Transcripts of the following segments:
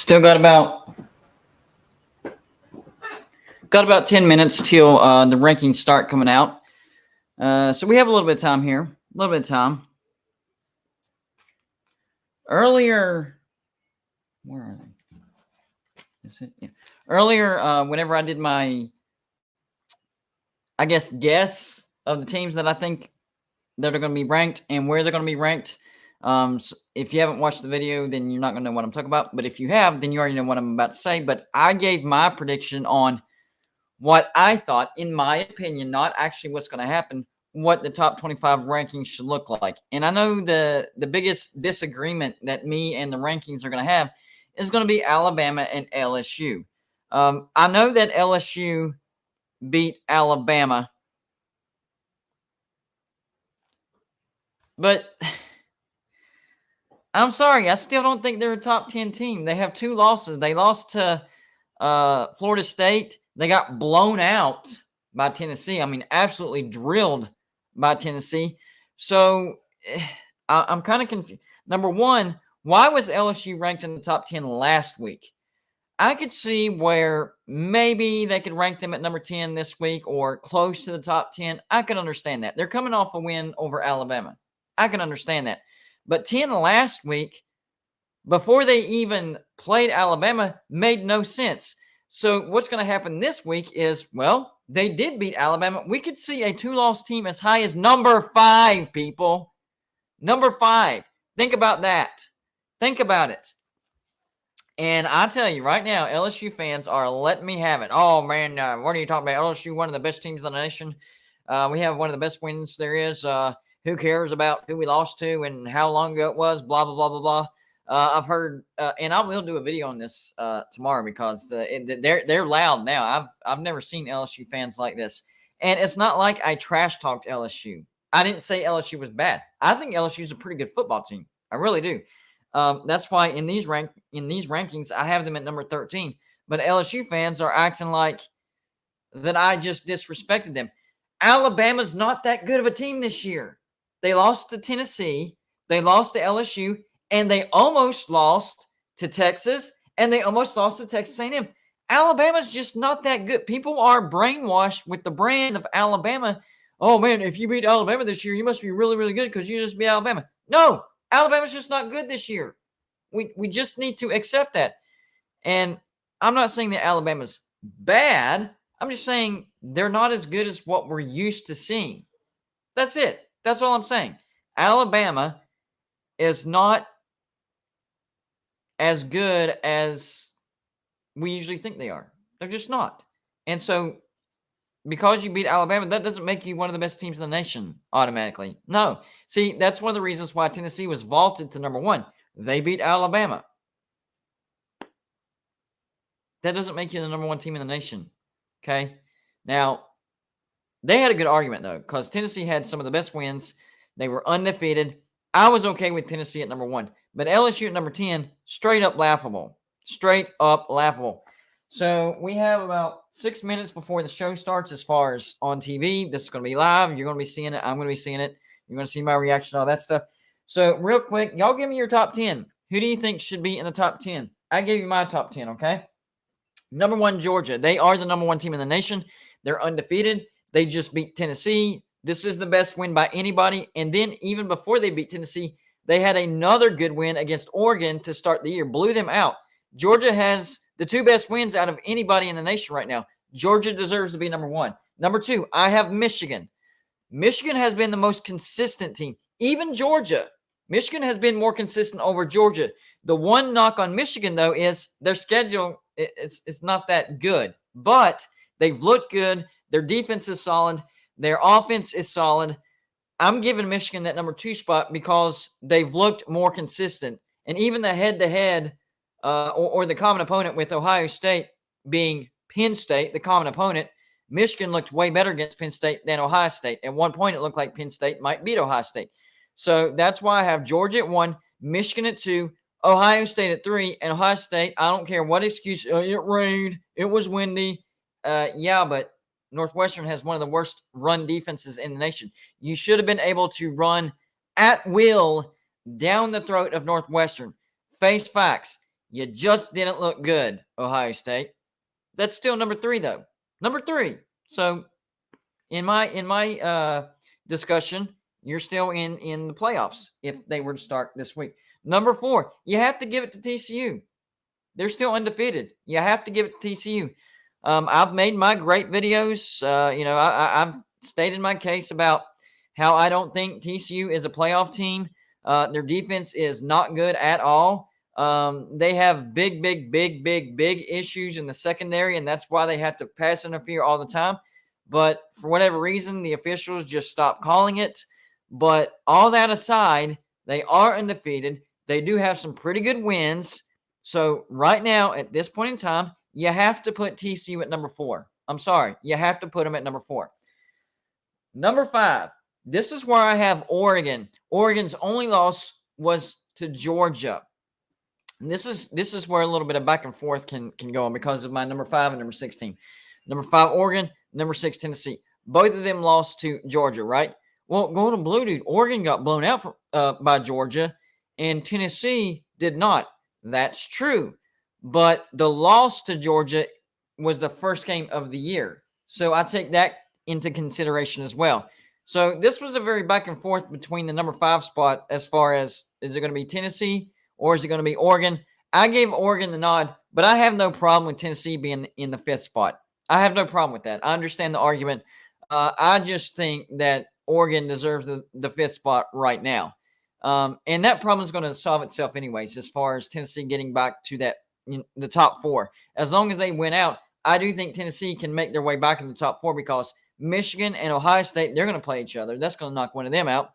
Still got about 10 minutes till the rankings start coming out. So we have a little bit of time here. A little bit of time. Earlier, where are they? Is it? Yeah. Earlier, whenever I did my, guess of the teams that I think that are going to be ranked and where they're going to be ranked. So if you haven't watched the video, then you're not going to know what I'm talking about. But if you have, then you already know what I'm about to say. But I gave my prediction on what I thought, in my opinion, not actually what's going to happen, what the top 25 rankings should look like. And I know the biggest disagreement that me and the rankings are going to have is going to be Alabama and LSU. I know that LSU beat Alabama, but I'm sorry, I still don't think they're a top 10 team. They have 2 losses. They lost to Florida State. They got blown out by Tennessee. I mean, absolutely drilled by Tennessee. So I'm kind of confused. Number one, why was LSU ranked in the top 10 last week? I could see where maybe they could rank them at number 10 this week or close to the top 10. I can understand that. They're coming off a win over Alabama. I can understand that. But 10 last week, before they even played Alabama, made no sense. So what's going to happen this week is, well, they did beat Alabama. We could see a 2-loss team as high as number 5, people. Number 5. Think about that. Think about it. And I tell you right now, LSU fans are letting me have it. Oh, man, what are you talking about? LSU, one of the best teams in the nation. We have one of the best wins there is. Who cares about who we lost to and how long ago it was? Blah, blah, blah, blah, blah. I've heard, and I will do a video on this tomorrow because they're loud now. I've never seen LSU fans like this, and it's not like I trash talked LSU. I didn't say LSU was bad. I think LSU is a pretty good football team. I really do. That's why in these rankings I have them at number 13. But LSU fans are acting like that I just disrespected them. Alabama's not that good of a team this year. They lost to Tennessee. They lost to LSU. And they almost lost to Texas, and they almost lost to Texas A&M. Alabama's just not that good. People are brainwashed with the brand of Alabama. Oh, man, if you beat Alabama this year, you must be really, really good because you just beat Alabama. No, Alabama's just not good this year. We just need to accept that. And I'm not saying that Alabama's bad. I'm just saying they're not as good as what we're used to seeing. That's it. That's all I'm saying. Alabama is not as good as we usually think they are. They're just not. And so because you beat Alabama, that doesn't make you one of the best teams in the nation automatically. No. See, that's one of the reasons why Tennessee was vaulted to number 1. They beat Alabama. That doesn't make you the number 1 team in the nation. Okay? Now, they had a good argument, though, because Tennessee had some of the best wins. They were undefeated. I was okay with Tennessee at number 1. But LSU at number 10, straight up laughable. Straight up laughable. So we have about 6 minutes before the show starts as far as on TV. This is going to be live. You're going to be seeing it. I'm going to be seeing it. You're going to see my reaction, all that stuff. So real quick, y'all give me your top 10. Who do you think should be in the top 10? I gave you my top 10, okay? Number 1, Georgia. They are the number 1 team in the nation. They're undefeated. They just beat Tennessee. This is the best win by anybody. And then even before they beat Tennessee, they had another good win against Oregon to start the year. Blew them out. Georgia has the 2 best wins out of anybody in the nation right now. Georgia deserves to be number 1. Number 2, I have Michigan. Michigan has been the most consistent team. Even Georgia. Michigan has been more consistent over Georgia. The one knock on Michigan, though, is their schedule it's not that good. But they've looked good. Their defense is solid. Their offense is solid. I'm giving Michigan that number 2 spot because they've looked more consistent. And even the head-to-head or the common opponent with Ohio State being Penn State, the common opponent, Michigan looked way better against Penn State than Ohio State. At one point, it looked like Penn State might beat Ohio State. So that's why I have Georgia at 1, Michigan at 2, Ohio State at 3, and Ohio State, I don't care what excuse, it rained, it was windy. Yeah, but Northwestern has one of the worst run defenses in the nation. You should have been able to run at will down the throat of Northwestern. Face facts. You just didn't look good, Ohio State. That's still number 3, though. Number 3. So in my discussion, you're still in the playoffs if they were to start this week. Number 4, you have to give it to TCU. They're still undefeated. You have to give it to TCU. I've made my great videos. I've stated my case about how I don't think TCU is a playoff team. Their defense is not good at all. They have big issues in the secondary, and that's why they have to pass interfere all the time. But for whatever reason, the officials just stopped calling it. But all that aside, they are undefeated. They do have some pretty good wins. So right now, at this point in time, you have to put TCU at number 4. I'm sorry. You have to put them at number 4. Number 5. This is where I have Oregon. Oregon's only loss was to Georgia. And this is where a little bit of back and forth can go on because of my number 5 and number 16. Number 5, Oregon. Number 6, Tennessee. Both of them lost to Georgia, right? Well, Golden Blue, dude, Oregon got blown out by Georgia, and Tennessee did not. That's true. But the loss to Georgia was the first game of the year. So I take that into consideration as well. So this was a very back and forth between the number 5 spot as far as is it going to be Tennessee or is it going to be Oregon? I gave Oregon the nod, but I have no problem with Tennessee being in the 5th spot. I have no problem with that. I understand the argument. I just think that Oregon deserves the 5th spot right now. And that problem is going to solve itself anyways as far as Tennessee getting back to that the top 4. As long as they win out, I do think Tennessee can make their way back in the top 4 because Michigan and Ohio State, they're going to play each other. That's going to knock one of them out.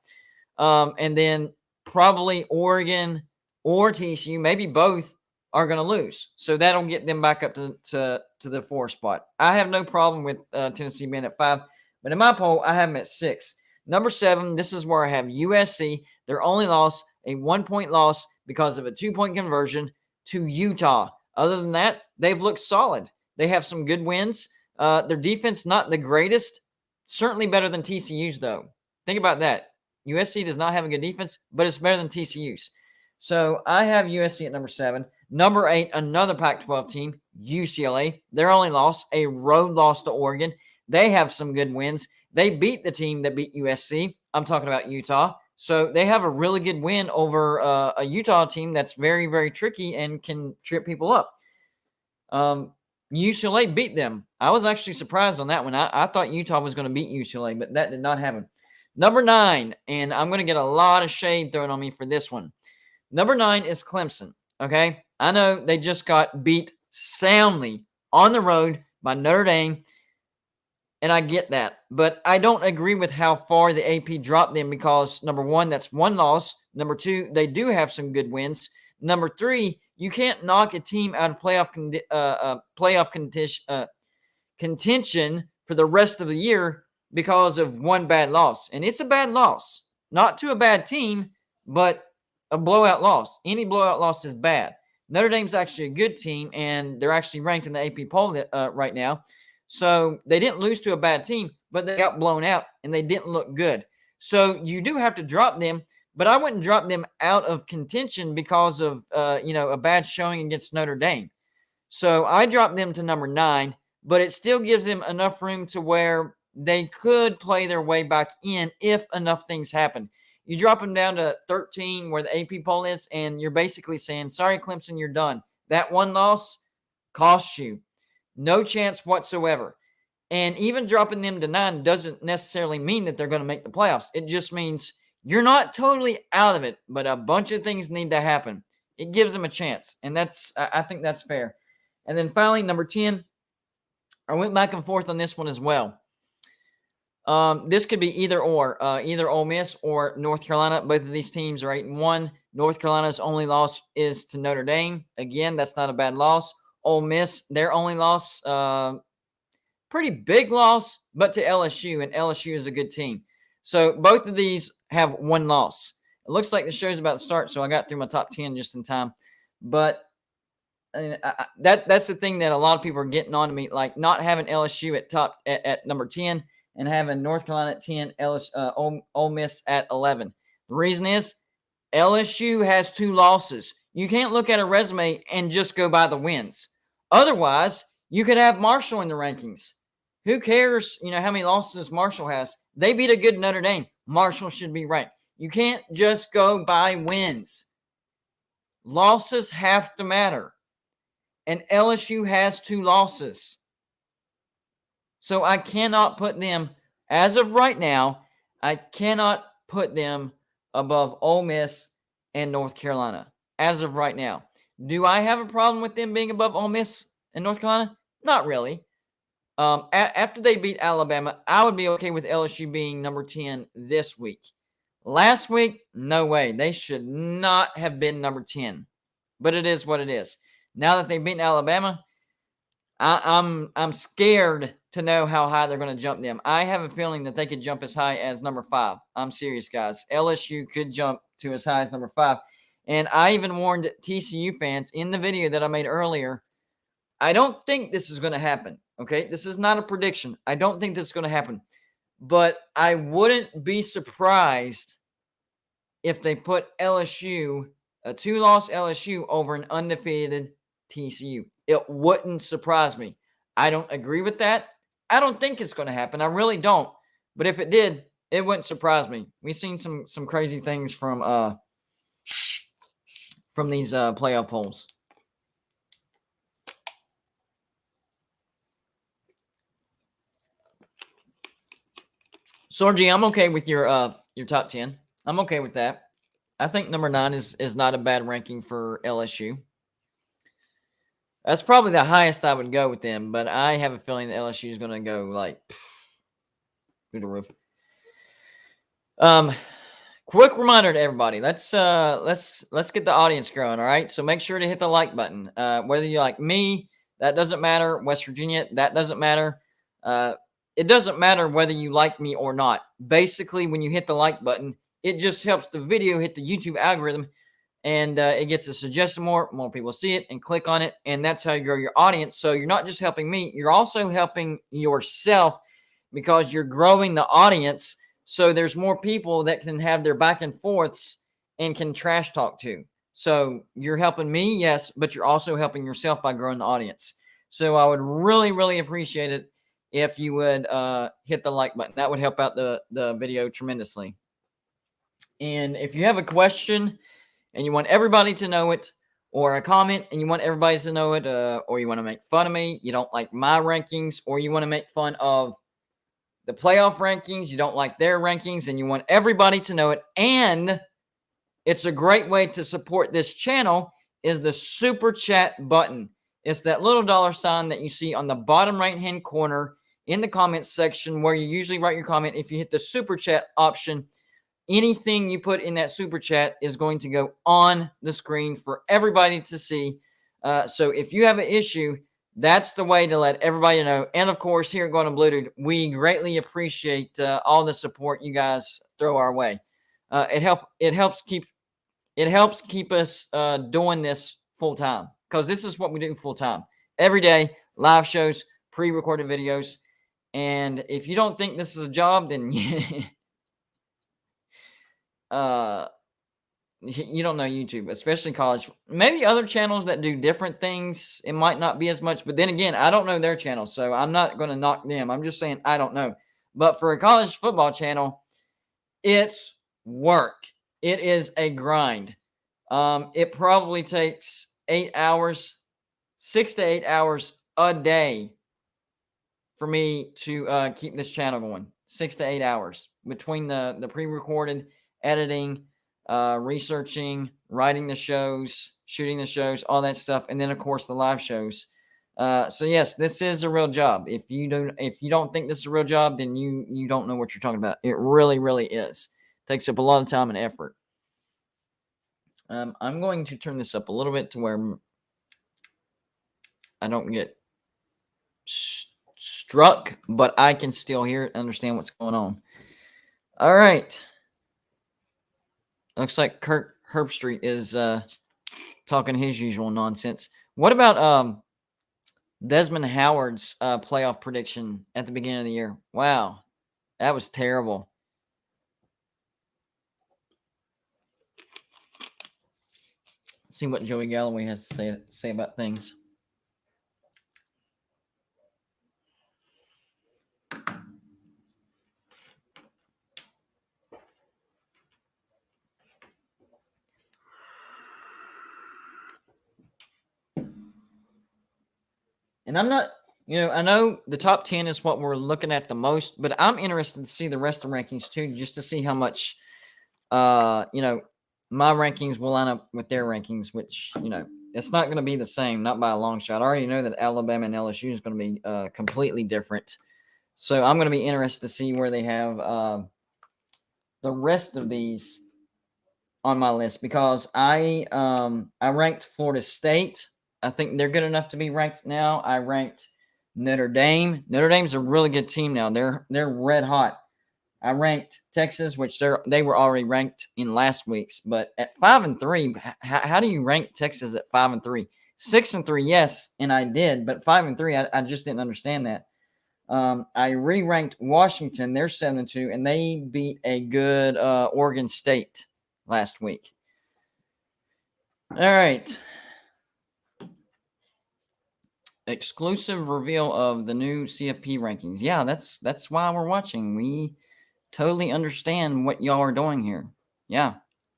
And then probably Oregon or TCU, maybe both, are going to lose. So that'll get them back up to the 4 spot. I have no problem with Tennessee being at 5. But in my poll, I have them at 6. Number 7, this is where I have USC. Their only loss, a 1-point loss because of a 2-point conversion to Utah. Other than that, they've looked solid. They have some good wins. Their defense, not the greatest. Certainly better than TCU's, though. Think about that. USC does not have a good defense, but it's better than TCU's. So I have USC at number 7. Number 8, another Pac-12 team, UCLA. Their only loss, a road loss to Oregon. They have some good wins. They beat the team that beat USC. I'm talking about Utah. So they have a really good win over a Utah team that's very, very tricky and can trip people up. UCLA beat them. I was actually surprised on that one. I thought Utah was going to beat UCLA, but that did not happen. Number 9, and I'm going to get a lot of shade thrown on me for this one. Number 9 is Clemson, okay? I know they just got beat soundly on the road by Notre Dame, and I get that. But I don't agree with how far the AP dropped them because, number 1, that's 1 loss. Number 2, they do have some good wins. Number 3, you can't knock a team out of playoff contention for the rest of the year because of 1 bad loss. And it's a bad loss. Not to a bad team, but a blowout loss. Any blowout loss is bad. Notre Dame's actually a good team, and they're actually ranked in the AP poll right now. So they didn't lose to a bad team, but they got blown out, and they didn't look good. So you do have to drop them, but I wouldn't drop them out of contention because of a bad showing against Notre Dame. So I dropped them to number 9, but it still gives them enough room to where they could play their way back in if enough things happen. You drop them down to 13 where the AP poll is, and you're basically saying, sorry, Clemson, you're done. That 1 loss costs you. No chance whatsoever. And even dropping them to 9 doesn't necessarily mean that they're going to make the playoffs. It just means you're not totally out of it, but a bunch of things need to happen. It gives them a chance, and I think that's fair. And then finally, number 10, I went back and forth on this one as well. This could be either or, either Ole Miss or North Carolina. Both of these teams are 8-1. North Carolina's only loss is to Notre Dame. Again, that's not a bad loss. Ole Miss, their only loss, pretty big loss, but to LSU, and LSU is a good team. So both of these have 1 loss. It looks like the show's about to start, so I got through my top 10 just in time. But that's the thing that a lot of people are getting on to me, like not having LSU at number 10 and having North Carolina at 10, Ole Miss at 11. The reason is LSU has 2 losses. You can't look at a resume and just go by the wins. Otherwise, you could have Marshall in the rankings. Who cares, how many losses Marshall has? They beat a good Notre Dame. Marshall should be ranked. You can't just go by wins. Losses have to matter. And LSU has 2 losses. So I cannot put them, as of right now, I cannot put them above Ole Miss and North Carolina, as of right now. Do I have a problem with them being above Ole Miss and North Carolina? Not really. After they beat Alabama, I would be okay with LSU being number 10 this week. Last week, no way. They should not have been number 10. But it is what it is. Now that they've beaten Alabama, I'm scared to know how high they're going to jump them. I have a feeling that they could jump as high as number 5. I'm serious, guys. LSU could jump to as high as number 5. And I even warned TCU fans in the video that I made earlier. I don't think this is going to happen. Okay, this is not a prediction. I don't think this is going to happen. But I wouldn't be surprised if they put LSU, a 2-loss LSU, over an undefeated TCU. It wouldn't surprise me. I don't agree with that. I don't think it's going to happen. I really don't. But if it did, it wouldn't surprise me. We've seen some crazy things from these playoff polls. Sorgi, I'm okay with your top 10. I'm okay with that. I think number 9 is not a bad ranking for LSU. That's probably the highest I would go with them, but I have a feeling that LSU is going to go like through the roof. Quick reminder to everybody: let's get the audience growing. All right, so make sure to hit the like button. Whether you like me, that doesn't matter. West Virginia, that doesn't matter. It doesn't matter whether you like me or not. Basically, when you hit the like button, it just helps the video hit the YouTube algorithm, and it gets it suggested more people see it and click on it, and that's how you grow your audience. So you're not just helping me, you're also helping yourself because you're growing the audience. So there's more people that can have their back and forths and can trash talk to. So you're helping me, yes, but you're also helping yourself by growing the audience. So I would really, really appreciate it if you would hit the like button. That would help out the video tremendously. And if you have a question and you want everybody to know it, or a comment and you want everybody to know it, or you want to make fun of me, you don't like my rankings, or you want to make fun of the playoff rankings, you don't like their rankings, and you want everybody to know it, and it's a great way to support this channel, is the super chat button. It's that little $sign that you see on the bottom right-hand corner in the comments section where you usually write your comment. If you hit the super chat option, anything you put in that super chat is going to go on the screen for everybody to see. So if you have an issue, that's the way to let everybody know. And of course, here at Golden Blue Dude, we greatly appreciate all the support you guys throw our way. It helps keep us doing this full time, because this is what we do full time every day. Live shows, pre-recorded videos, and if you don't think this is a job, then you don't know YouTube, especially college. Maybe other channels that do different things, it might not be as much. But then again, I don't know their channel, so I'm not going to knock them. I'm just saying I don't know. But for a college football channel, it's work. It is a grind. It probably takes 8 hours, 6 to 8 hours a day for me to keep this channel going. 6 to 8 hours between the pre-recorded, editing, researching, writing the shows, shooting the shows, all that stuff, and then of course the live shows. So yes, this is a real job. If you don't think this is a real job, then you don't know what you're talking about. It really, really is. It takes up a lot of time and effort. I'm going to turn this up a little bit to where I don't get struck, but I can still hear it, understand what's going on. All right. Looks like Kirk Herbstreit is talking his usual nonsense. What about Desmond Howard's playoff prediction at the beginning of the year? Wow, that was terrible. See what Joey Galloway has to say about things. And I'm not, I know the top 10 is what we're looking at the most, but I'm interested to see the rest of the rankings too, just to see how much, my rankings will line up with their rankings, which, it's not going to be the same, not by a long shot. I already know that Alabama and LSU is going to be completely different. So I'm going to be interested to see where they have the rest of these on my list, because I ranked Florida State. I think they're good enough to be ranked now. I ranked Notre Dame. Notre Dame's a really good team now. They're red hot. I ranked Texas, which they were already ranked in last week's, but at 5-3, how do you rank Texas at 5-3? 6-3, yes, and I did, but 5-3, I just didn't understand that. I re-ranked Washington. They're 7-2, and they beat a good Oregon State last week. All right. Exclusive reveal of the new CFP rankings. Yeah, that's why we're watching. We totally understand what y'all are doing here. Yeah,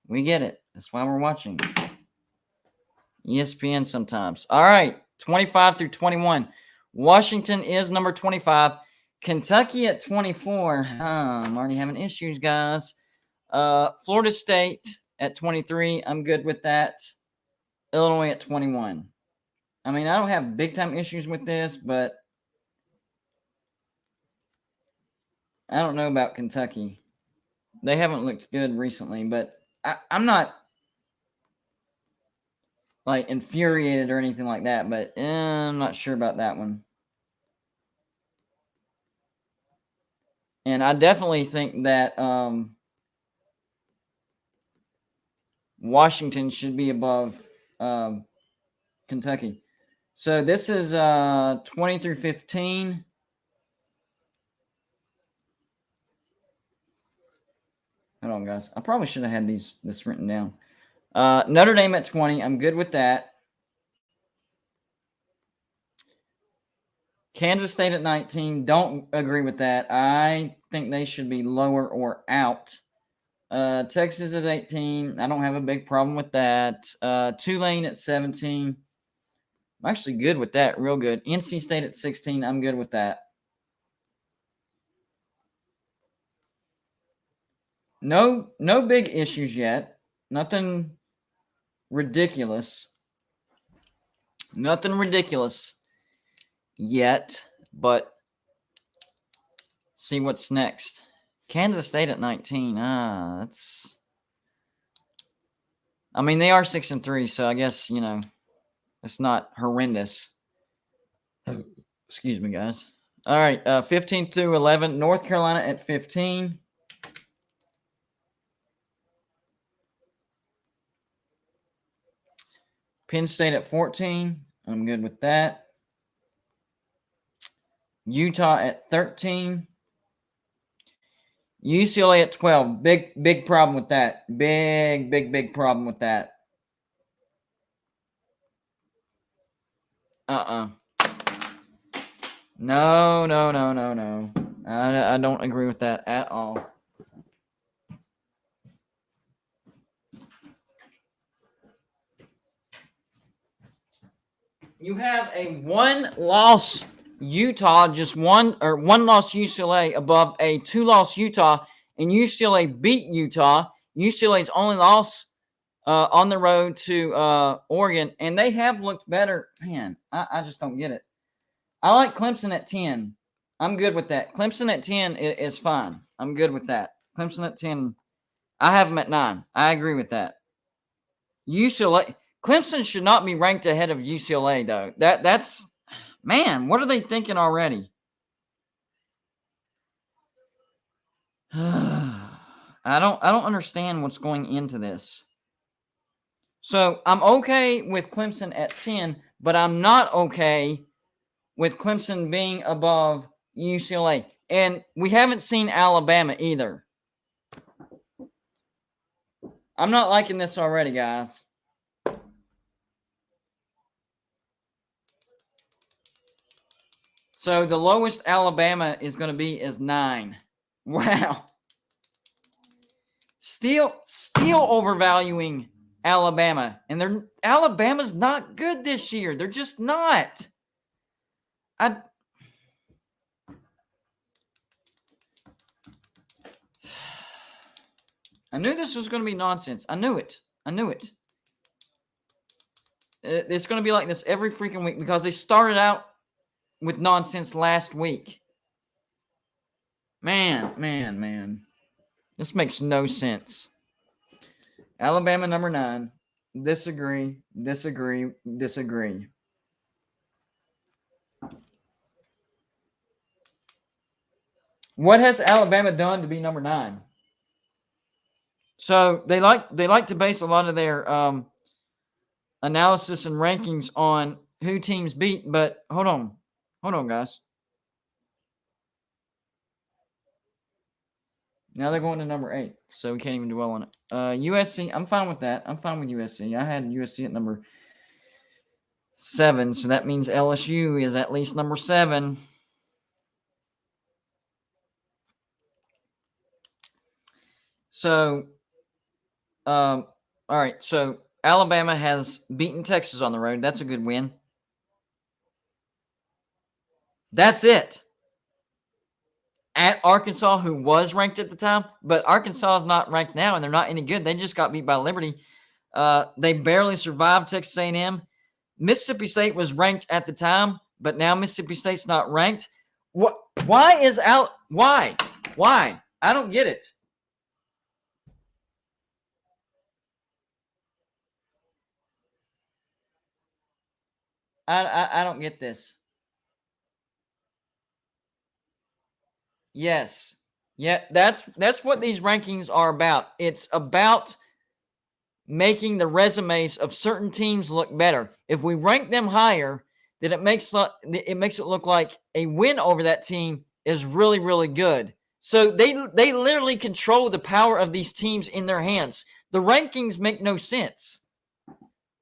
we get it. That's why we're watching. ESPN sometimes. All right, 25 through 21. Washington is number 25. Kentucky at 24. I'm already having issues, guys. Florida State at 23. I'm good with that. Illinois at 21. I mean, I don't have big-time issues with this, but I don't know about Kentucky. They haven't looked good recently, but I'm not like infuriated or anything like that, but I'm not sure about that one. And I definitely think that Washington should be above Kentucky. So this is 20 through 15. Hold on, guys. I probably should have had this written down. Notre Dame at 20. I'm good with that. Kansas State at 19. Don't agree with that. I think they should be lower or out. Texas is 18. I don't have a big problem with that. Tulane at 17. I'm actually good with that. Real good. NC State at 16. I'm good with that. No big issues yet. Nothing ridiculous. Nothing ridiculous yet, but see what's next. Kansas State at 19. That's. I mean, they are 6-3, so I guess it's not horrendous. Excuse me, guys. All right, 15 through 11. North Carolina at 15. Penn State at 14. I'm good with that. Utah at 13. UCLA at 12. Big problem with that. Big problem with that. No. I don't agree with that at all. You have a one-loss Utah, just one-loss UCLA above a two-loss Utah, and UCLA beat Utah. UCLA's only loss on the road to Oregon, and they have looked better. Man, I just don't get it. I like Clemson at 10. I'm good with that. Clemson at 10 is fine. I'm good with that. Clemson at 10. I have them at 9. I agree with that. UCLA. Clemson should not be ranked ahead of UCLA, though. That's man, what are they thinking already? I don't understand what's going into this. So I'm okay with Clemson at 10, but I'm not okay with Clemson being above UCLA. And we haven't seen Alabama either. I'm not liking this already, guys. So the lowest Alabama is going to be is 9. Wow. Still overvaluing Alabama. And Alabama's not good this year. They're just not. I knew this was going to be nonsense. I knew it. It's going to be like this every freaking week because they started out with nonsense last week. Man. This makes no sense. Alabama number 9. Disagree. What has Alabama done to be number 9? So they like to base a lot of their analysis and rankings on who teams beat, but hold on, guys. Now they're going to number 8, so we can't even dwell on it. USC, I'm fine with that. I'm fine with USC. I had USC at number 7, so that means LSU is at least number 7. So, all right. So Alabama has beaten Texas on the road. That's a good win. That's it. At Arkansas, who was ranked at the time, but Arkansas is not ranked now, and they're not any good. They just got beat by Liberty. They barely survived Texas A&M. Mississippi State was ranked at the time, but now Mississippi State's not ranked. What? Why is Why? I don't get it. I don't get this. Yes. Yeah, that's what these rankings are about. It's about making the resumes of certain teams look better. If we rank them higher, then it makes it look like a win over that team is really, really good. So they literally control the power of these teams in their hands. The rankings make no sense.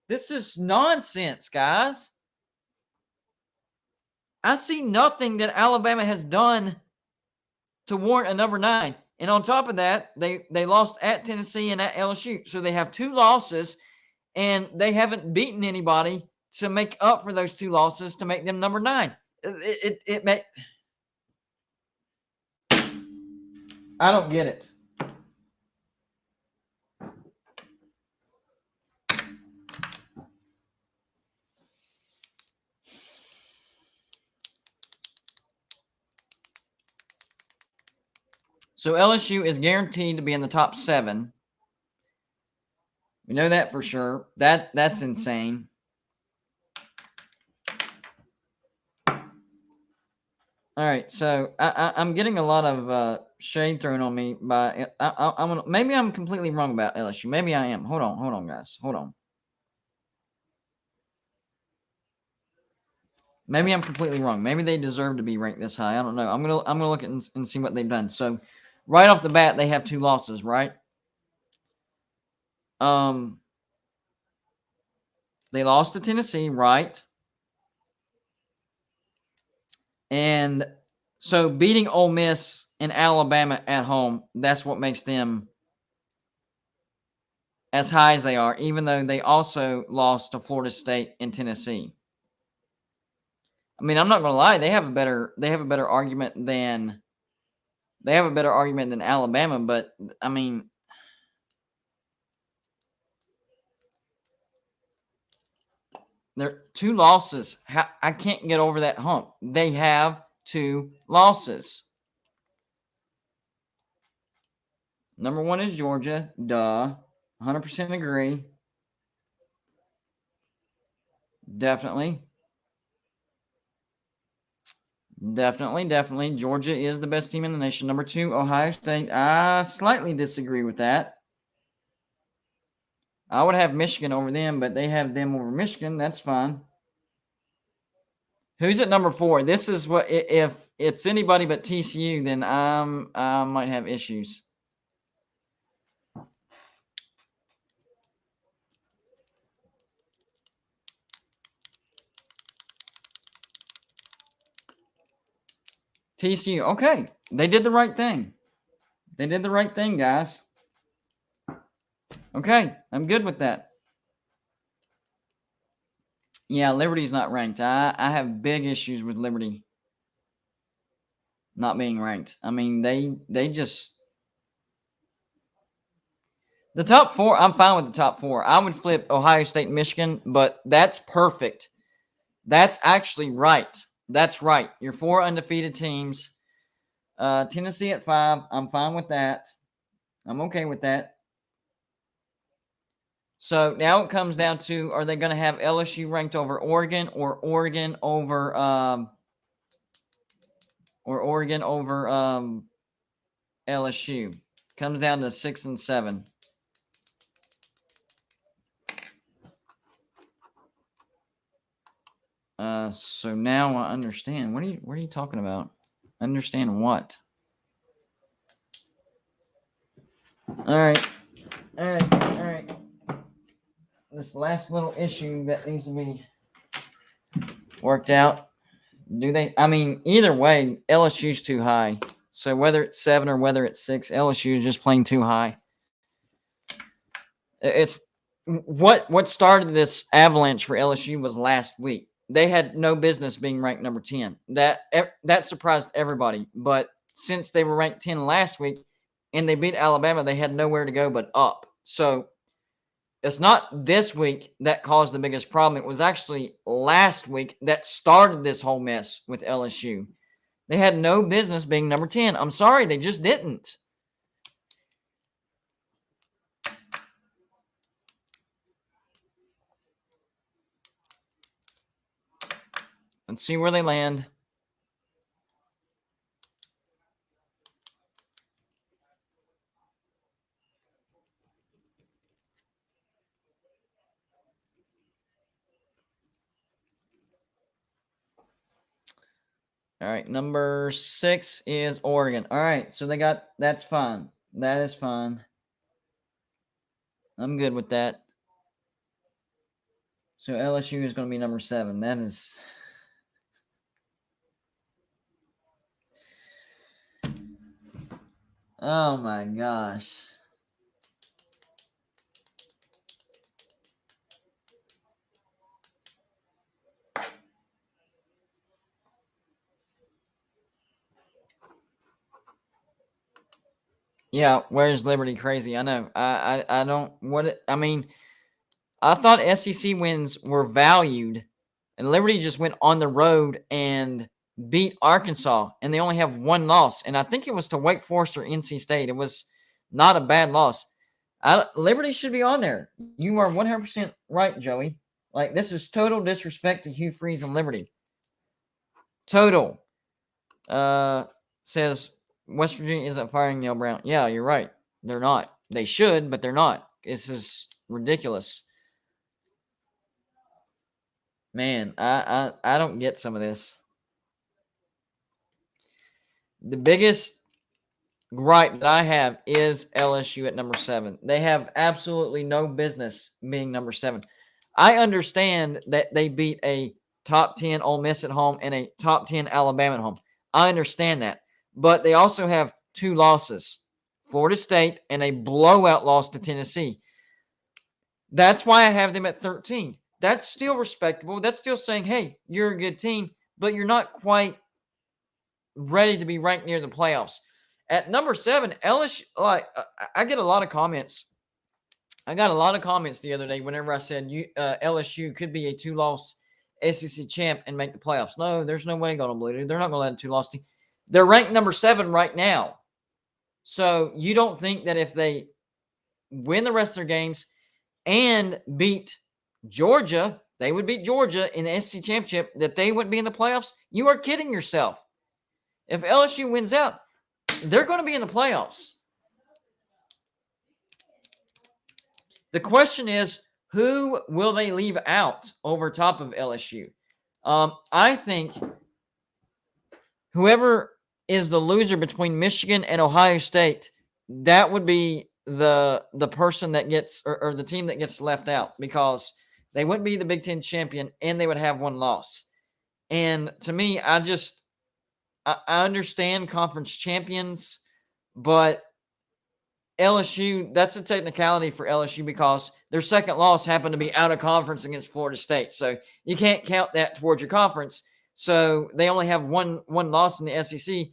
This is nonsense, guys. I see nothing that Alabama has done to warrant a number 9. And on top of that, they lost at Tennessee and at LSU. So they have 2 losses, and they haven't beaten anybody to make up for those 2 losses to make them number 9. I don't get it. So LSU is guaranteed to be in the top 7. We know that for sure. That's insane. All right, so I'm getting a lot of shade thrown on me by maybe I'm completely wrong about LSU. Maybe I am. Hold on, guys. Hold on. Maybe I'm completely wrong. Maybe they deserve to be ranked this high. I don't know. I'm gonna look at and see what they've done. So, right off the bat, they have 2 losses, right? They lost to Tennessee, right? And so beating Ole Miss and Alabama at home, that's what makes them as high as they are, even though they also lost to Florida State and Tennessee. I mean, I'm not going to lie, they have a better argument than Alabama, but I mean, they're 2 losses. I can't get over that hump. They have 2 losses. Number 1 is Georgia. Duh. 100% agree. Definitely. Georgia is the best team in the nation. Number 2, Ohio State. I slightly disagree with that. I would have Michigan over them, but they have them over Michigan. That's fine. Who's at number 4? This is what, if it's anybody but TCU, then I might have issues. TCU. Okay. They did the right thing. They did the right thing, guys. Okay. I'm good with that. Yeah, Liberty's not ranked. I have big issues with Liberty not being ranked. I mean, they just the top four. I'm fine with the top four. I would flip Ohio State and Michigan, but that's perfect. That's actually right. That's right. Your four undefeated teams. Tennessee at 5. I'm fine with that. I'm okay with that. So now it comes down to, are they going to have LSU ranked over Oregon or Oregon over LSU? Comes down to 6 and 7. So now I understand. What are you talking about? Understand what? All right. This last little issue that needs to be worked out. Do they? I mean, either way, LSU's too high. So whether it's 7 or whether it's 6, LSU is just playing too high. It's what started this avalanche for LSU was last week. They had no business being ranked number 10. That surprised everybody. But since they were ranked 10 last week and they beat Alabama, they had nowhere to go but up. So it's not this week that caused the biggest problem. It was actually last week that started this whole mess with LSU. They had no business being number 10. I'm sorry, they just didn't. Let's see where they land. All right, number 6 is Oregon. All right, so that's fine. That is fine. I'm good with that. So LSU is going to be number 7. That is... Oh my gosh. Yeah, where's Liberty crazy? I know. I don't I mean, I thought SEC wins were valued, and Liberty just went on the road and beat Arkansas, and they only have one loss, and I think it was to Wake Forest or NC State. It was not a bad loss. Liberty should be on there. You are 100% right, Joey. Like, this is total disrespect to Hugh Freeze and Liberty. Total. Says West Virginia isn't firing Neil Brown. Yeah, you're right. They're not. They should, but they're not. This is ridiculous. Man, I don't get some of this. The biggest gripe that I have is LSU at number 7. They have absolutely no business being number 7. I understand that they beat a top 10 Ole Miss at home and a top 10 Alabama at home. I understand that. But they also have 2 losses, Florida State and a blowout loss to Tennessee. That's why I have them at 13. That's still respectable. That's still saying, hey, you're a good team, but you're not quite ready to be ranked near the playoffs. At number 7, LSU, I get a lot of comments. I got a lot of comments the other day whenever I said LSU could be a 2-loss SEC champ and make the playoffs. No, there's no way going to believe it. They're not going to let a 2-loss team. They're ranked number 7 right now. So you don't think that if they win the rest of their games and beat Georgia, they would beat Georgia in the SEC championship, that they wouldn't be in the playoffs? You are kidding yourself. If LSU wins out, they're going to be in the playoffs. The question is, who will they leave out over top of LSU? I think whoever is the loser between Michigan and Ohio State, that would be the person that gets or the team that gets left out, because they wouldn't be the Big Ten champion and they would have one loss. And to me, I understand conference champions, but LSU, that's a technicality for LSU because their second loss happened to be out of conference against Florida State. So you can't count that towards your conference. So they only have one loss in the SEC.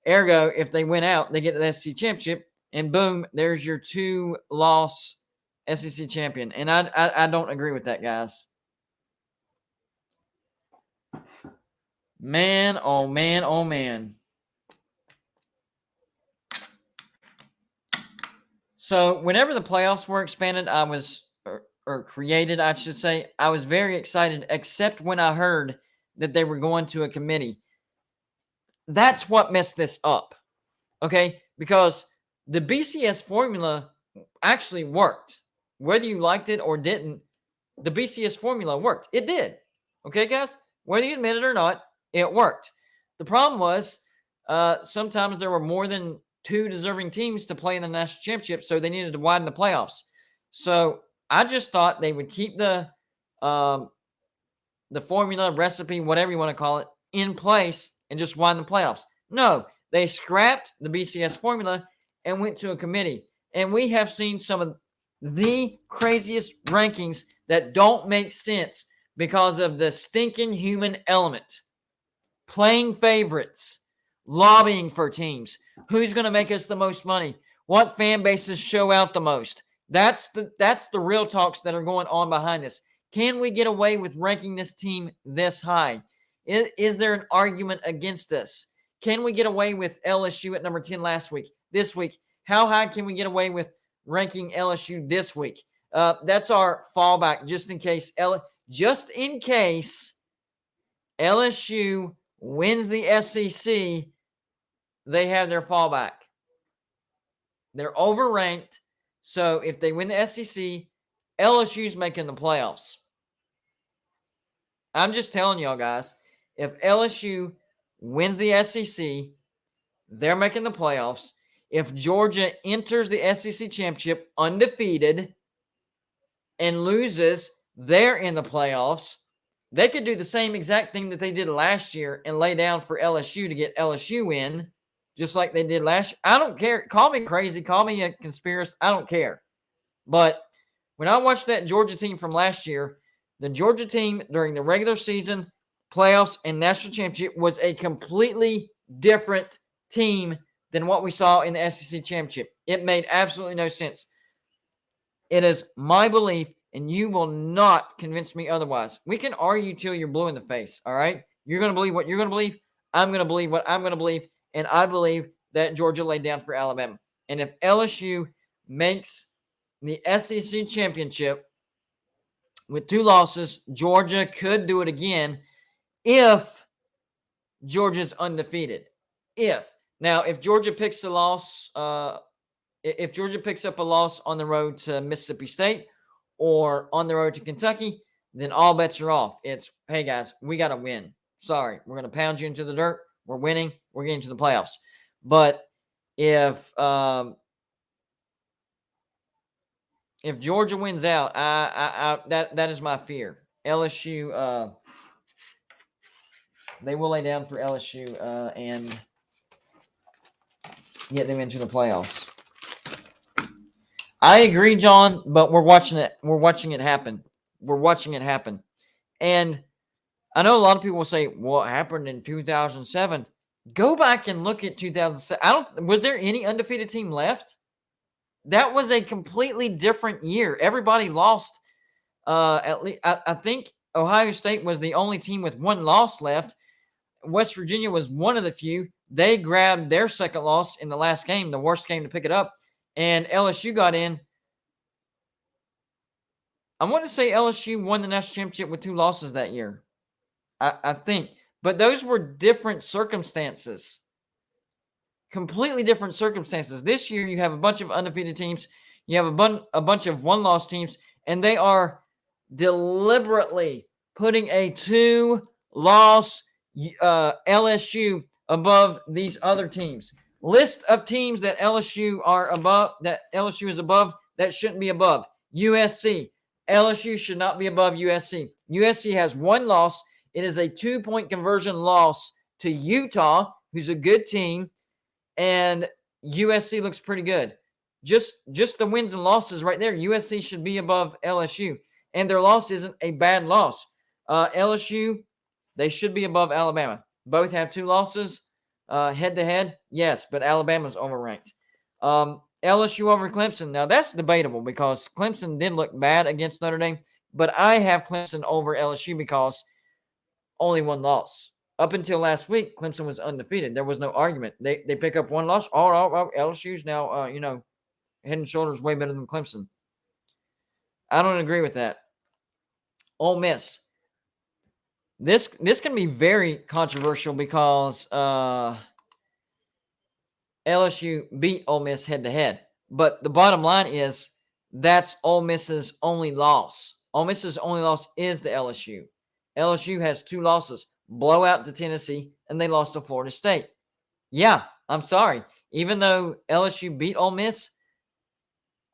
Ergo, if they win out, they get the SEC championship, and boom, there's your 2-loss SEC champion. And I don't agree with that, guys. Man, oh man, oh man. So whenever the playoffs were expanded, or created, I should say, I was very excited, except when I heard that they were going to a committee. That's what messed this up, okay? Because the BCS formula actually worked. Whether you liked it or didn't, the BCS formula worked. It did, okay, guys? Whether you admit it or not, it worked. The problem was sometimes there were more than 2 deserving teams to play in the national championship, so they needed to widen the playoffs. So I just thought they would keep the formula, recipe, whatever you want to call it, in place and just widen the playoffs. No, they scrapped the BCS formula and went to a committee. And we have seen some of the craziest rankings that don't make sense because of the stinking human element. Playing favorites, lobbying for teams, who's going to make us the most money, what fan bases show out the most. That's the real talks that are going on behind this. Can we get away with ranking this team this high? Is there an argument against us? Can we get away with LSU at number 10 last week? This week, how high can we get away with ranking LSU this week? That's our fallback, just in case LSU wins the SEC. They have their fallback. They're overranked. So if they win the SEC, LSU's making the playoffs. I'm just telling y'all, guys, if LSU wins the SEC, they're making the playoffs. If Georgia enters the SEC championship undefeated and loses, they're in the playoffs. They could do the same exact thing that they did last year and lay down for LSU to get LSU in, just like they did last year. I don't care. Call me crazy. Call me a conspiracy. I don't care. But when I watched that Georgia team from last year, the Georgia team during the regular season, playoffs, and national championship was a completely different team than what we saw in the SEC championship. It made absolutely no sense. It is my belief, and you will not convince me otherwise. We can argue till you're blue in the face, all right? You're going to believe what you're going to believe. I'm going to believe what I'm going to believe, and I believe that Georgia laid down for Alabama. And if LSU makes the SEC championship with 2 losses, Georgia could do it again if Georgia's undefeated. Now, if Georgia picks a loss, if Georgia picks up a loss on the road to Mississippi State or on the road to Kentucky, then all bets are off. It's, hey, guys, we got to win. Sorry, we're going to pound you into the dirt. We're winning. We're getting to the playoffs. But if Georgia wins out, that is my fear. LSU, they will lay down for LSU and get them into the playoffs. I agree, John, but we're watching it. We're watching it happen. And I know a lot of people will say, "What happened in 2007?" Go back and look at 2007. Was there any undefeated team left? That was a completely different year. Everybody lost. At least I think Ohio State was the only team with 1 loss left. West Virginia was one of the few. They grabbed their second loss in the last game, the worst game to pick it up, and LSU got in. I want to say LSU won the national championship with 2 losses that year. I think. But those were different circumstances. Completely different circumstances. This year, you have a bunch of undefeated teams. You have a bunch of 1-loss teams, and they are deliberately putting a 2-loss LSU above these other teams. List of teams that LSU is above that shouldn't be above. USC. LSU should not be above USC. USC has 1 loss. It is a 2-point conversion loss to Utah. who's a good team, and USC looks pretty good. Just the wins and losses right there, USC should be above LSU, and their loss isn't a bad loss. LSU, they should be above Alabama. Both have 2 losses. Head to head, yes, but Alabama's overranked. LSU over Clemson. Now, that's debatable because Clemson did look bad against Notre Dame, but I have Clemson over LSU because only 1 loss. Up until last week, Clemson was undefeated. There was no argument. They pick up 1 loss. LSU's now, head and shoulders way better than Clemson. I don't agree with that. Ole Miss. This can be very controversial because LSU beat Ole Miss head-to-head. But the bottom line is that's Ole Miss's only loss. Ole Miss's only loss is to LSU. LSU has 2 losses, blowout to Tennessee, and they lost to Florida State. Yeah, I'm sorry. Even though LSU beat Ole Miss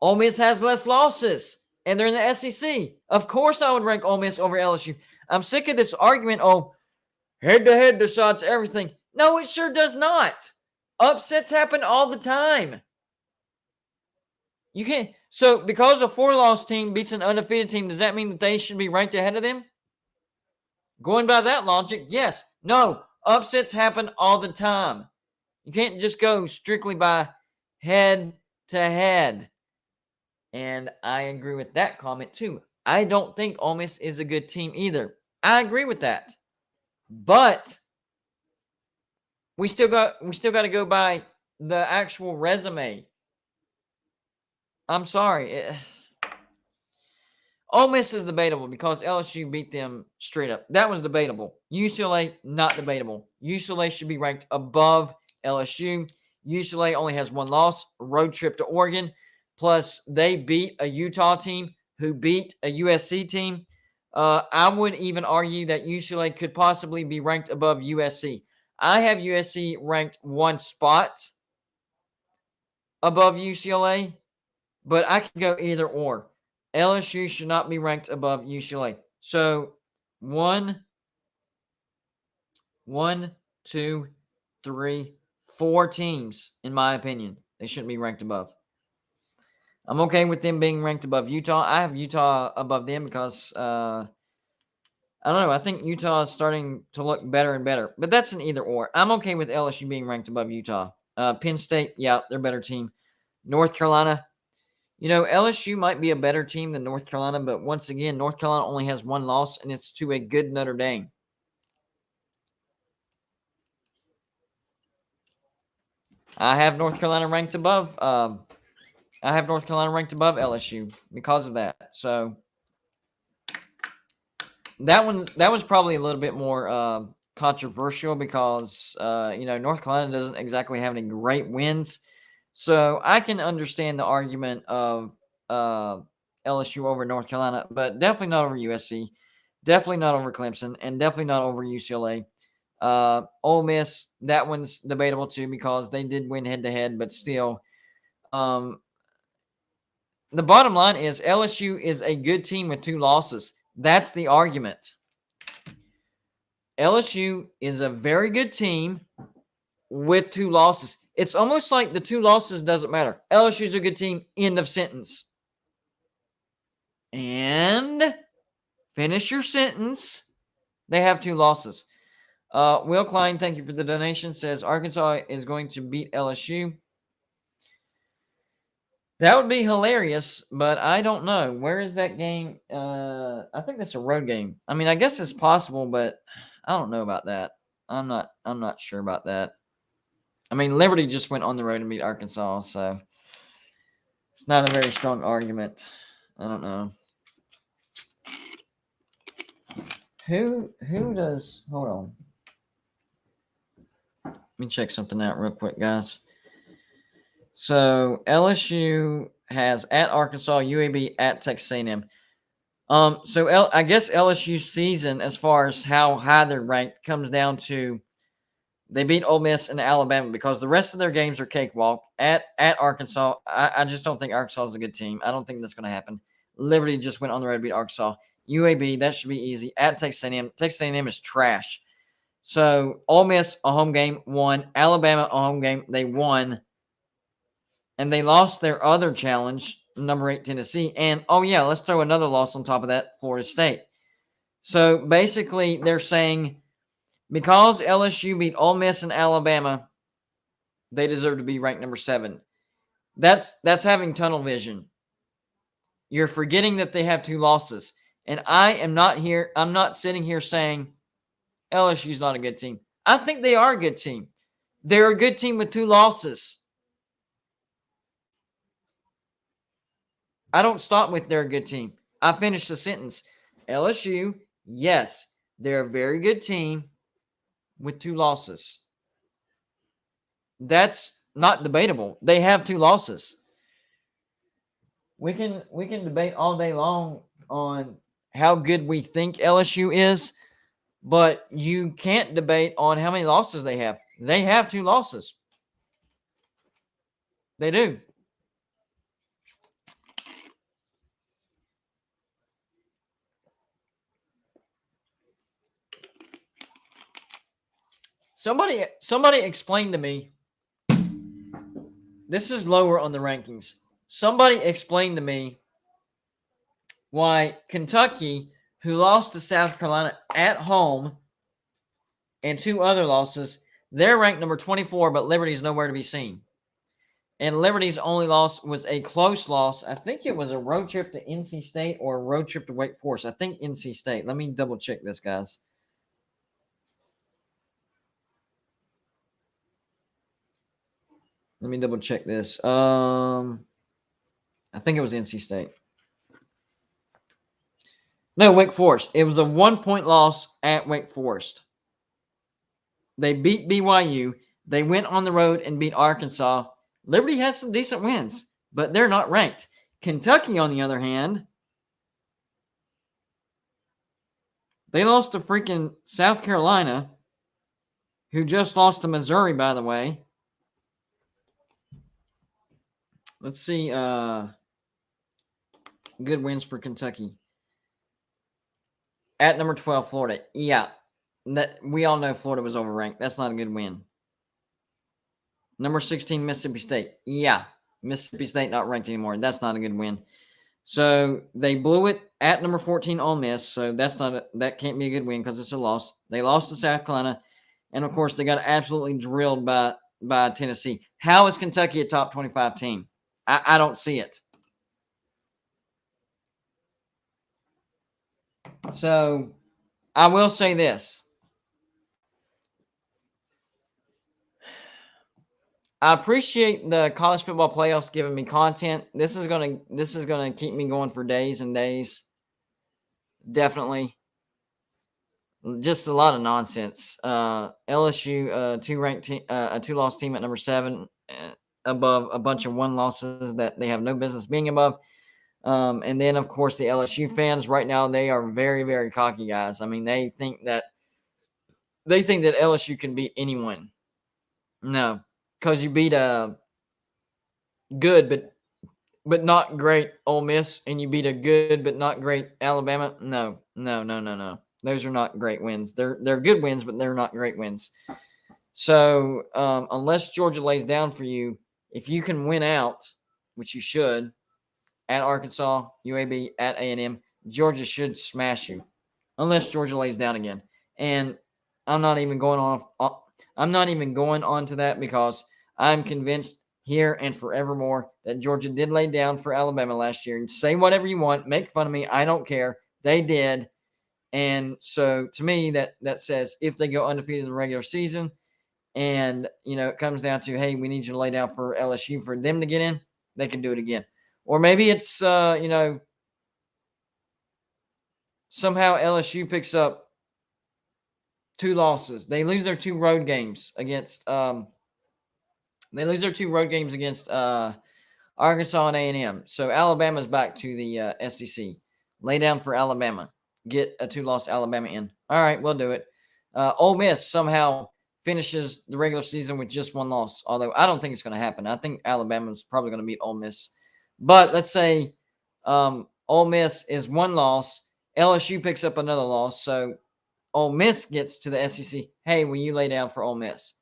has less losses, and they're in the SEC. Of course I would rank Ole Miss over LSU. I'm sick of this argument, head-to-head decides everything. No, it sure does not. Upsets happen all the time. You can't. So because a 4-loss team beats an undefeated team, does that mean that they should be ranked ahead of them? Going by that logic, yes. No, upsets happen all the time. You can't just go strictly by head-to-head. And I agree with that comment too. I don't think Ole Miss is a good team either. I agree with that. But we still got to go by the actual resume. I'm sorry. Ole Miss is debatable because LSU beat them straight up. That was debatable. UCLA, not debatable. UCLA should be ranked above LSU. UCLA only has 1 loss, road trip to Oregon. Plus, they beat a Utah team who beat a USC team. I would even argue that UCLA could possibly be ranked above USC. I have USC ranked 1 spot above UCLA, but I can go either or. LSU should not be ranked above UCLA. So 1, 2, 3, 4 teams, in my opinion, they shouldn't be ranked above. I'm okay with them being ranked above Utah. I have Utah above them because, I don't know. I think Utah is starting to look better and better. But that's an either or. I'm okay with LSU being ranked above Utah. Penn State, yeah, they're a better team. North Carolina, LSU might be a better team than North Carolina. But once again, North Carolina only has 1 loss, and it's to a good Notre Dame. I have North Carolina ranked above LSU because of that. So that was probably a little bit more controversial because North Carolina doesn't exactly have any great wins. So I can understand the argument of LSU over North Carolina, but definitely not over USC, definitely not over Clemson, and definitely not over UCLA. Ole Miss, that one's debatable too because they did win head-to-head, but still. The bottom line is LSU is a good team with 2 losses. That's the argument. LSU is a very good team with 2 losses. It's almost like the 2 losses doesn't matter. LSU is a good team, end of sentence. And finish your sentence. They have 2 losses. Will Klein, thank you for the donation, says Arkansas is going to beat LSU. That would be hilarious, but I don't know. Where is that game? I think that's a road game. I mean, I guess it's possible, but I don't know about that. I'm not sure about that. I mean, Liberty just went on the road and beat Arkansas, so it's not a very strong argument. I don't know. Who does? Hold on. Let me check something out real quick, guys. So LSU has at Arkansas, UAB at Texas A&M. So I guess LSU's season, as far as how high they're ranked, comes down to they beat Ole Miss and Alabama because the rest of their games are cakewalk. At Arkansas, I just don't think Arkansas is a good team. I don't think that's going to happen. Liberty just went on the road to beat Arkansas. UAB, that should be easy. At Texas A&M, Texas A&M is trash. So Ole Miss, a home game, won. Alabama, a home game, they won. And they lost their other challenge, number 8 Tennessee. And, oh, yeah, let's throw another loss on top of that, Florida State. So basically, they're saying because LSU beat Ole Miss and Alabama, they deserve to be ranked number 7. That's having tunnel vision. You're forgetting that they have 2 losses. And I'm not sitting here saying LSU's not a good team. I think they are a good team. They're a good team with 2 losses. I don't stop with they're a good team. I finish the sentence. LSU, yes, they're a very good team with 2 losses. That's not debatable. They have 2 losses. We can debate all day long on how good we think LSU is, but you can't debate on how many losses they have. They have 2 losses. They do. Somebody explain to me. This is lower on the rankings. Somebody explain to me why Kentucky, who lost to South Carolina at home and 2 other losses, they're ranked number 24, but Liberty's nowhere to be seen. And Liberty's only loss was a close loss. I think it was a road trip to NC State or a road trip to Wake Forest. I think NC State. Let me double check this, guys. Let me double check this. I think it was NC State. No, Wake Forest. It was a 1-point loss at Wake Forest. They beat BYU. They went on the road and beat Arkansas. Liberty has some decent wins, but they're not ranked. Kentucky, on the other hand, they lost to freaking South Carolina, who just lost to Missouri, by the way. Let's see. Good wins for Kentucky. At number 12, Florida. Yeah. We all know Florida was overranked. That's not a good win. Number 16, Mississippi State. Yeah. Mississippi State not ranked anymore. That's not a good win. So they blew it at number 14, Ole Miss. So that can't be a good win because it's a loss. They lost to South Carolina. And, of course, they got absolutely drilled by Tennessee. How is Kentucky a top 25 team? I don't see it. So I will say this. I appreciate the college football playoffs giving me content. This is gonna keep me going for days and days. Definitely. Just a lot of nonsense. LSU, a 2-loss team at number 7, above a bunch of 1 losses that they have no business being above. And then, of course, the LSU fans right now, they are very, very cocky guys. I mean, they think that LSU can beat anyone. No, because you beat a good but not great Ole Miss, and you beat a good but not great Alabama. No. Those are not great wins. They're good wins, but they're not great wins. So unless Georgia lays down for you, if you can win out, which you should, at Arkansas, UAB, at A&M, Georgia should smash you, unless Georgia lays down again. And I'm not even going on to that because I'm convinced here and forevermore that Georgia did lay down for Alabama last year. And say whatever you want, make fun of me, I don't care. They did. And so to me, that says if they go undefeated in the regular season and, it comes down to, hey, we need you to lay down for LSU for them to get in, they can do it again. Or maybe it's, somehow LSU picks up 2 losses. They lose their 2 road games against Arkansas and A&M. So Alabama's back to the SEC. Lay down for Alabama. Get a 2-loss Alabama in. All right, we'll do it. Ole Miss somehow finishes the regular season with just 1 loss, although I don't think it's going to happen. I think Alabama's probably going to beat Ole Miss. But let's say Ole Miss is 1 loss. LSU picks up another loss. So Ole Miss gets to the SEC, hey, will you lay down for Ole Miss?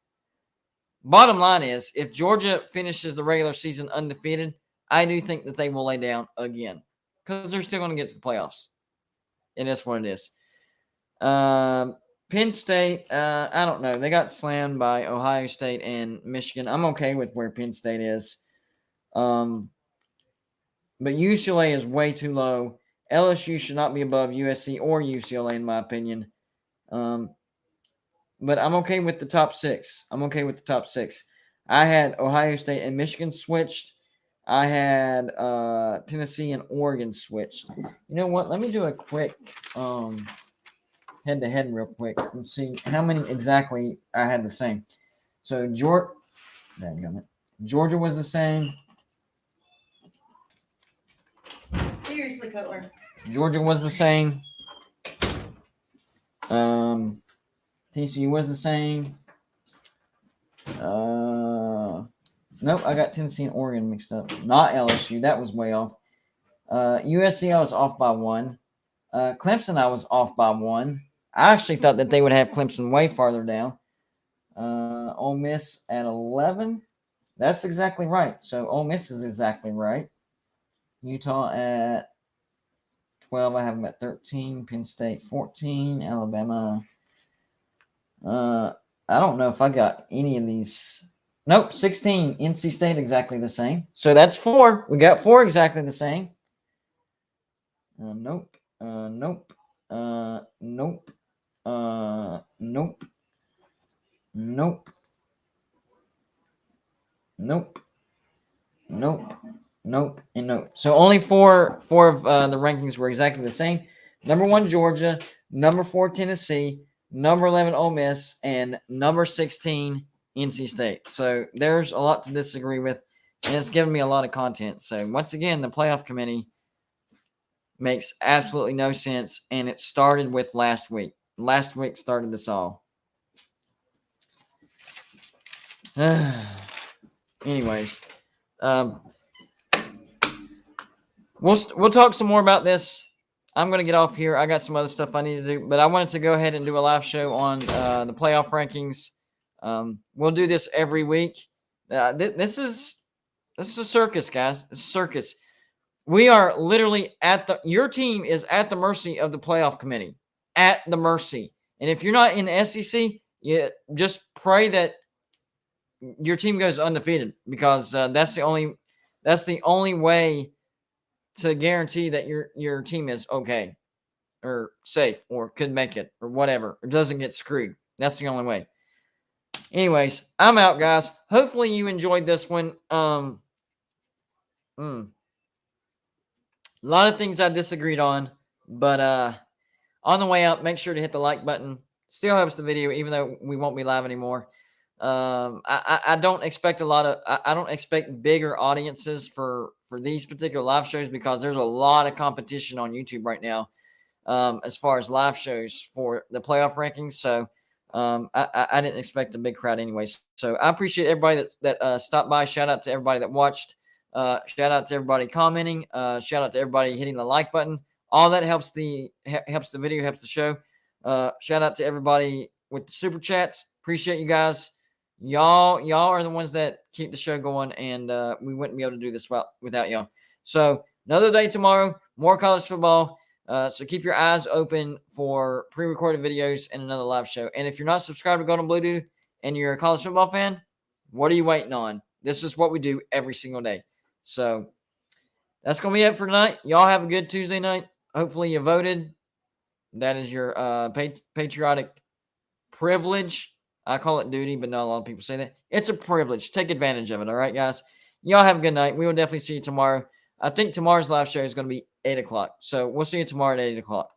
Bottom line is, if Georgia finishes the regular season undefeated, I do think that they will lay down again because they're still going to get to the playoffs. And that's what it is. Penn State, I don't know. They got slammed by Ohio State and Michigan. I'm okay with where Penn State is. But UCLA is way too low. LSU should not be above USC or UCLA, in my opinion. But I'm okay with the top 6. I had Ohio State and Michigan switched. I had Tennessee and Oregon switched. You know what? Let me do a quick head-to-head real quick and see how many exactly I had the same. So Georgia was the same. Seriously, Cutler. Georgia was the same. TCU was the same. Nope, I got Tennessee and Oregon mixed up. Not LSU. That was way off. USC, I was off by 1. Clemson, I was off by 1. I actually thought that they would have Clemson way farther down. Ole Miss at 11. That's exactly right. So Ole Miss is exactly right. Utah at 12. I have them at 13. Penn State 14. Alabama. I don't know if I got any of these. Nope, 16. NC State exactly the same. So that's 4. We got 4 exactly the same. Nope. Nope. Nope. Nope. Nope. Nope. Nope. Nope. And nope. So only four of the rankings were exactly the same. Number 1, Georgia. Number 4, Tennessee. Number 11, Ole Miss. And number 16, NC State. So there's a lot to disagree with, and it's given me a lot of content. So once again, the playoff committee makes absolutely no sense, and it started with last week. Last week started this all. Anyways, we'll talk some more about this. I'm going to get off here. I got some other stuff I need to do, but I wanted to go ahead and do a live show on the playoff rankings. We'll do this every week. This is a circus, guys. It's a circus. We are literally your team is at the mercy of the playoff committee. At the mercy. And if you're not in the SEC, you just pray that your team goes undefeated, because that's the only way to guarantee that your team is okay or safe or could make it or whatever, or doesn't get screwed. That's the only way. Anyways, I'm out, guys. Hopefully you enjoyed this one. A lot of things I disagreed on, but on the way out, make sure to hit the like button. Still helps the video, even though we won't be live anymore. I don't expect I don't expect bigger audiences for these particular live shows, because there's a lot of competition on YouTube right now as far as live shows for the playoff rankings. So I didn't expect a big crowd anyways. So I appreciate everybody that stopped by. Shout out to everybody that watched. Shout out to everybody commenting. Shout out to everybody hitting the like button. All that helps the video, helps the show. Shout out to everybody with the super chats. Appreciate you guys. Y'all are the ones that keep the show going, and we wouldn't be able to do this without y'all. So another day tomorrow, more college football. So keep your eyes open for pre-recorded videos and another live show. And if you're not subscribed to Golden Blue Dude and you're a college football fan, what are you waiting on? This is what we do every single day. So that's going to be it for tonight. Y'all have a good Tuesday night. Hopefully you voted. That is your patriotic privilege. I call it duty, but not a lot of people say that. It's a privilege. Take advantage of it. All right, guys? Y'all have a good night. We will definitely see you tomorrow. I think tomorrow's live show is going to be 8 o'clock. So we'll see you tomorrow at 8 o'clock.